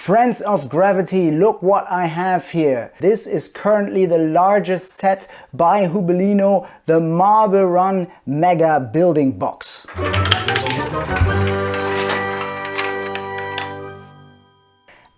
Friends of Gravity, look what I have here. This is currently the largest set by Hubelino, the Marble Run Mega Building Box.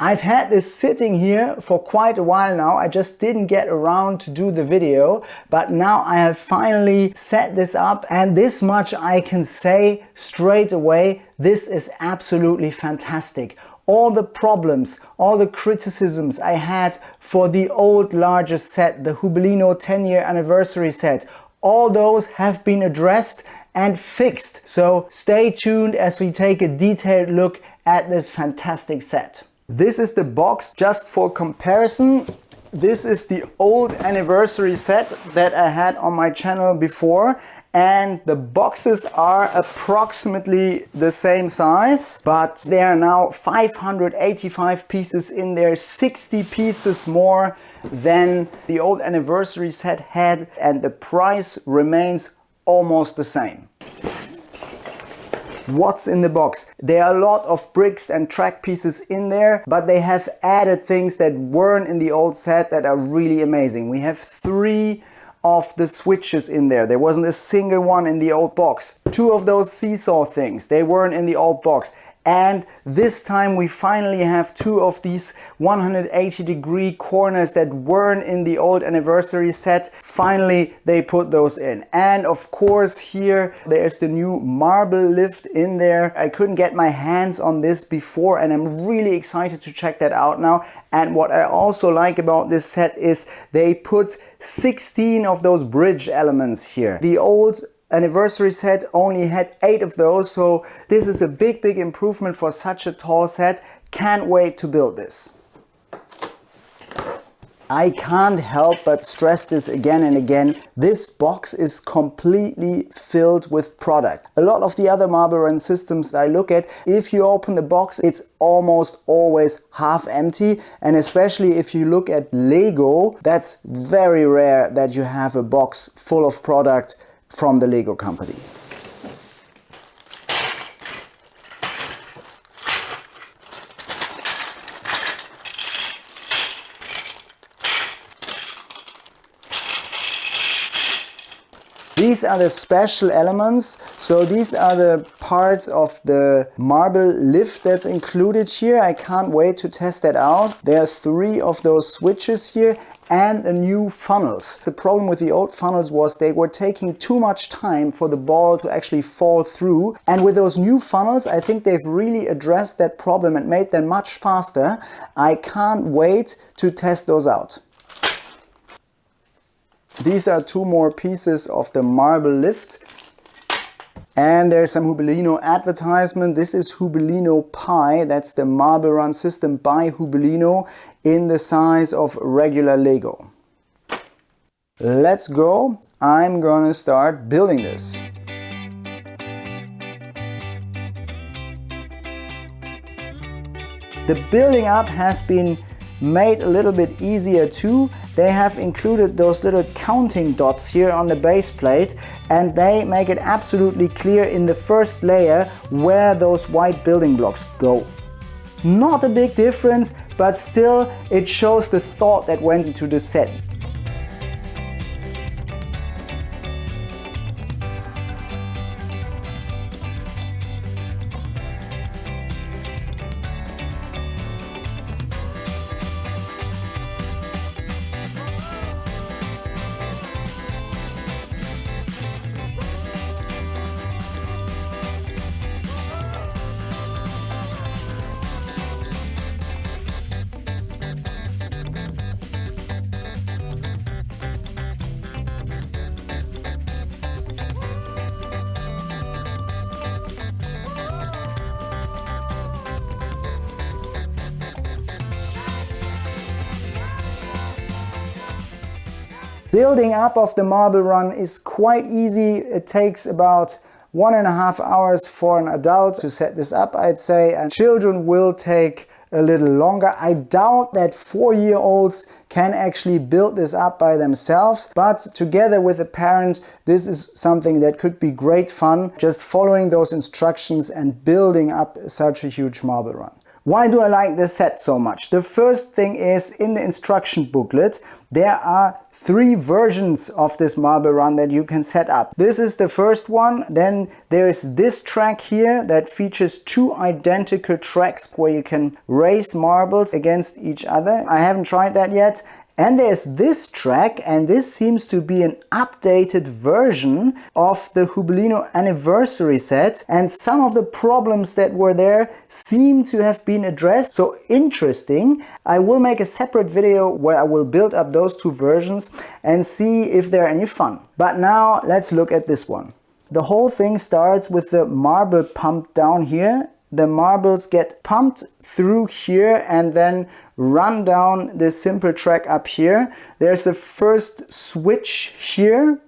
I've had this sitting here for quite a while now. I just didn't get around to do the video, but now I have finally set this up, and this much I can say straight away, this is absolutely fantastic. All the problems, all the criticisms I had for the old largest set, the Hubelino 10-year anniversary set, all those have been addressed and fixed. So stay tuned as we take a detailed look at this fantastic set. This is the box just for comparison. This is the old anniversary set that I had on my channel before, and the boxes are approximately the same size, but there are now 585 pieces in there, 60 pieces more than the old anniversary set had, and the price remains almost the same. What's in the box? There are a lot of bricks and track pieces in there, but they have added things that weren't in the old set that are really amazing. We have 3 of the switches in there. There wasn't a single one in the old box. 2 of those seesaw things, they weren't in the old box. And this time we finally have 2 of these 180-degree corners that weren't in the old anniversary set. Finally, they put those in. And of course here there's the new marble lift in there. I couldn't get my hands on this before, and I'm really excited to check that out now. And what I also like about this set is they put 16 of those bridge elements here. The old anniversary set only had 8 of those, so this is a big improvement for such a tall set. Can't wait to build this. I can't help but stress this again and again. This box is completely filled with product. A lot of the other Marble Run systems I look at, if you open the box, it's almost always half empty. And especially if you look at Lego, that's very rare that you have a box full of product from the Lego company. These are the special elements. So these are the parts of the marble lift that's included here. I can't wait to test that out. There are 3 of those switches here and a new funnels. The problem with the old funnels was they were taking too much time for the ball to actually fall through. And with those new funnels, I think they've really addressed that problem and made them much faster. I can't wait to test those out. These are 2 more pieces of the marble lift. And there's some Hubelino advertisement. This is Hubelino Pi. That's the Marble Run system by Hubelino in the size of regular Lego. Let's go. I'm gonna start building this. The building up has been made a little bit easier too. They have included those little counting dots here on the base plate, and they make it absolutely clear in the first layer where those white building blocks go. Not a big difference, but still it shows the thought that went into the set. Building up of the Marble Run is quite easy. It takes about 1.5 hours for an adult to set this up, I'd say, and children will take a little longer. I doubt that 4-year-olds can actually build this up by themselves, but together with a parent, this is something that could be great fun, just following those instructions and building up such a huge marble run. Why do I like this set so much? The first thing is, in the instruction booklet there are 3 versions of this marble run that you can set up. This is the first one. Then there is this track here that features 2 identical tracks where you can race marbles against each other. I haven't tried that yet. And there's this track, and this seems to be an updated version of the Hubelino anniversary set, and some of the problems that were there seem to have been addressed. So interesting. I will make a separate video where I will build up those 2 versions and see if they're any fun. But now let's look at this one. The whole thing starts with the marble pump down here. The marbles get pumped through here and then run down this simple track up here. There's a first switch here,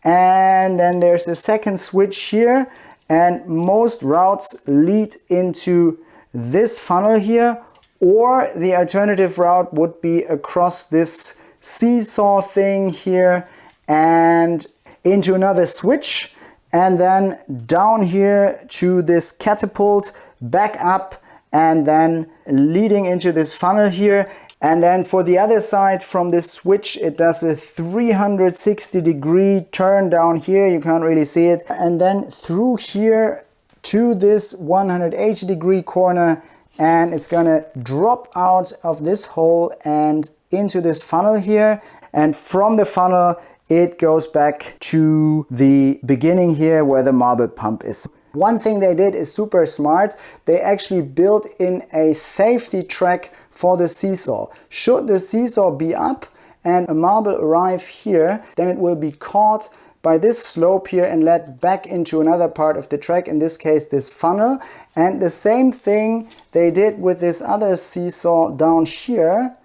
and then there's a second switch here, and most routes lead into this funnel here, or the alternative route would be across this seesaw thing here and into another switch, and then down here to this catapult, back up, and then leading into this funnel here. And then for the other side from this switch, it does a 360-degree turn down here. You can't really see it. And then through here to this 180-degree corner, and it's gonna drop out of this hole and into this funnel here. And from the funnel, it goes back to the beginning here where the marble pump is. One thing they did is super smart. They actually built in a safety track for the seesaw. Should the seesaw be up and a marble arrive here, then it will be caught by this slope here and led back into another part of the track, in this case this funnel. And the same thing they did with this other seesaw down here,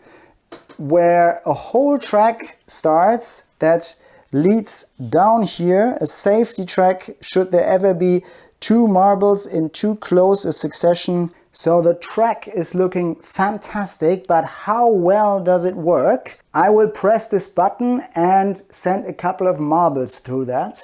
where a whole track starts that leads down here, a safety track should there ever be 2 marbles in too close a succession. So the track is looking fantastic, but how well does it work? I will press this button and send a couple of marbles through that.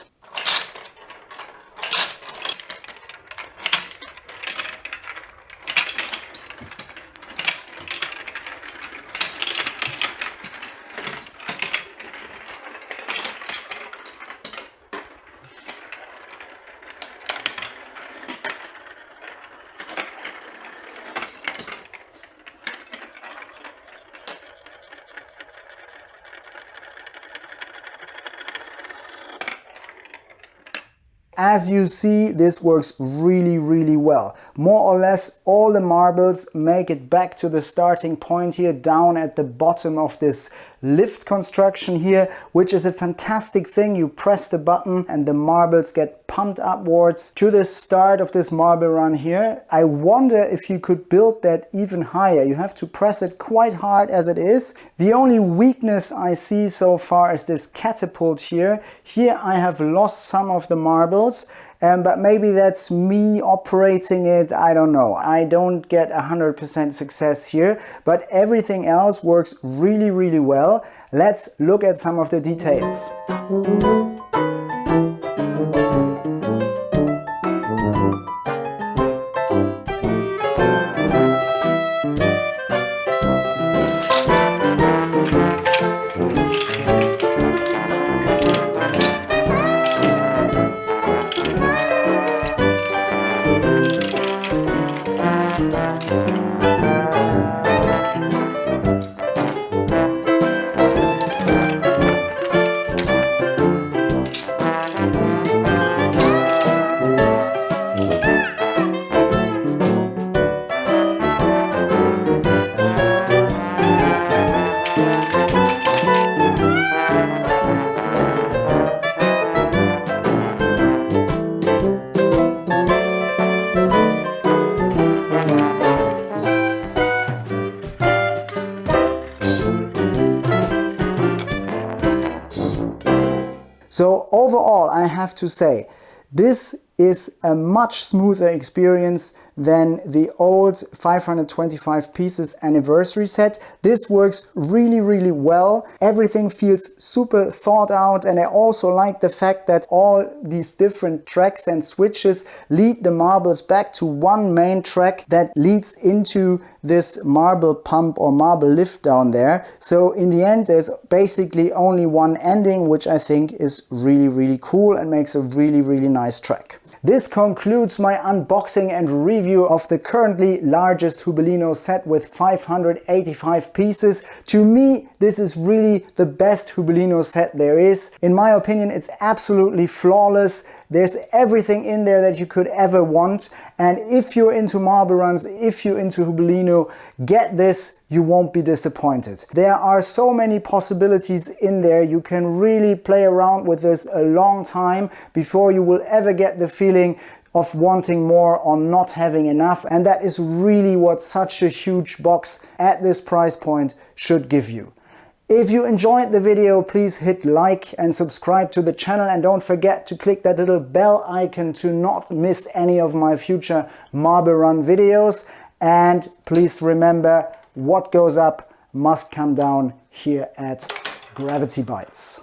As you see, this works really well. More or less all the marbles make it back to the starting point here down at the bottom of this lift construction here, which is a fantastic thing. You press the button and the marbles get pumped upwards to the start of this marble run here. I wonder if you could build that even higher. You have to press it quite hard as it is. The only weakness I see so far is this catapult here. Here I have lost some of the marbles, but maybe that's me operating it, I don't know. I don't get 100% success here, but everything else works really well. Let's look at some of the details. So overall, I have to say, this is a much smoother experience than the old 525 pieces anniversary set. This works really, really well. Everything feels super thought out, and I also like the fact that all these different tracks and switches lead the marbles back to one main track that leads into this marble pump or marble lift down there. So in the end, there's basically only one ending, which I think is really, really cool and makes a really, really nice track. This concludes my unboxing and review of the currently largest Hubelino set with 585 pieces. To me, this is really the best Hubelino set there is. In my opinion, it's absolutely flawless. There's everything in there that you could ever want. And if you're into marble runs, if you're into Hubelino, get this. You won't be disappointed. There are so many possibilities in there. You can really play around with this a long time before you will ever get the feeling of wanting more or not having enough. And that is really what such a huge box at this price point should give you. If you enjoyed the video, please hit like and subscribe to the channel, and don't forget to click that little bell icon to not miss any of my future marble run videos. And please remember, what goes up must come down here at Gravity Bites.